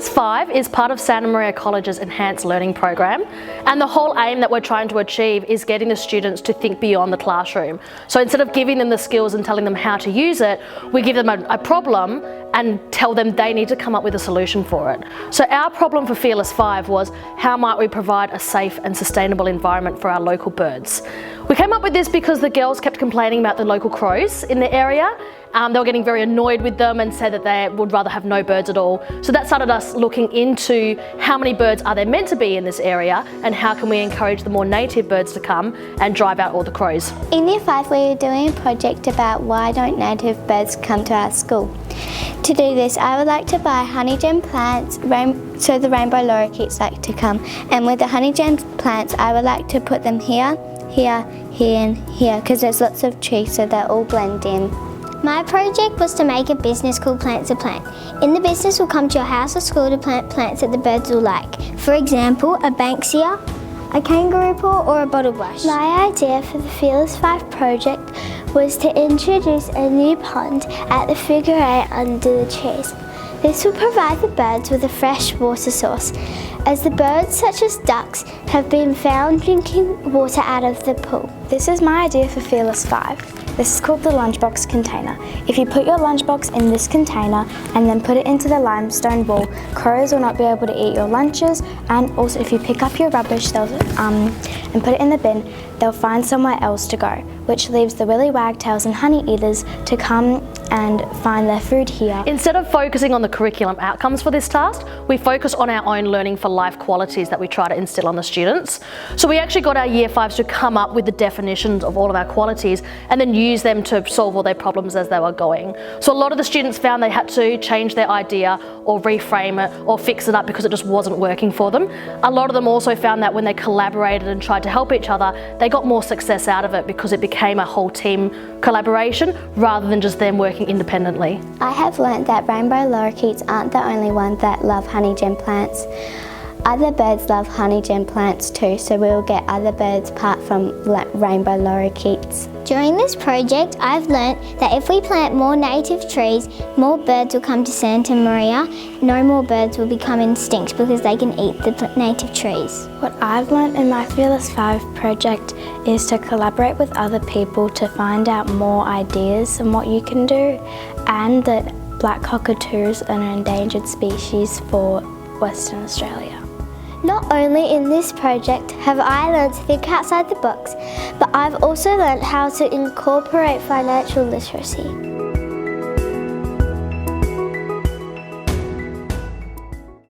Fearless 5 is part of Santa Maria College's Enhanced Learning Program, and the whole aim that we're trying to achieve is getting the students to think beyond the classroom. So instead of giving them the skills and telling them how to use it, we give them a problem and tell them they need to come up with a solution for it. So our problem for Fearless 5 was, how might we provide a safe and sustainable environment for our local birds? We came up with this because the girls kept complaining about the local crows in the area. They were getting very annoyed with them and said that they would rather have no birds at all. So that started us looking into how many birds are there meant to be in this area, and how can we encourage the more native birds to come and drive out all the crows. In Year 5 we were doing a project about why don't native birds come to our school. To do this, I would like to buy honey gem plants so the rainbow lorikeets like to come, and with the honey gem plants I would like to put them here, here, here and here, because there's lots of trees so they all blend in. My project was to make a business called Plants a Plant. In the business, we'll come to your house or school to plant plants that the birds will like. For example, a banksia, a kangaroo paw or a bottle brush. My idea for the Fearless 5 project was to introduce a new pond at the figure 8 under the trees. This will provide the birds with a fresh water source, as the birds such as ducks have been found drinking water out of the pool. This is my idea for Fearless 5. This is called the lunchbox container. If you put your lunchbox in this container and then put it into the limestone wall, crows will not be able to eat your lunches, and also if you pick up your rubbish and put it in the bin, they'll find somewhere else to go, which leaves the willy wagtails and honey eaters to come and find their food here. Instead of focusing on the curriculum outcomes for this task, we focus on our own learning for life qualities that we try to instill on the students. So we actually got our Year 5s to come up with the definitions of all of our qualities and then use them to solve all their problems as they were going. So a lot of the students found they had to change their idea or reframe it or fix it up because it just wasn't working for them. A lot of them also found that when they collaborated and tried to help each other, they got more success out of it because it became a whole team collaboration rather than just them working independently. I have learnt that rainbow lorikeets aren't the only ones that love honey gem plants. Other birds love honey gem plants too, so we will get other birds apart from rainbow lorikeets. During this project, I've learnt that if we plant more native trees, more birds will come to Santa Maria. No more birds will become extinct because they can eat the native trees. What I've learnt in my Fearless 5 project is to collaborate with other people to find out more ideas and what you can do, and that black cockatoos are an endangered species for Western Australia. Not only in this project have I learned to think outside the box, but I've also learned how to incorporate financial literacy.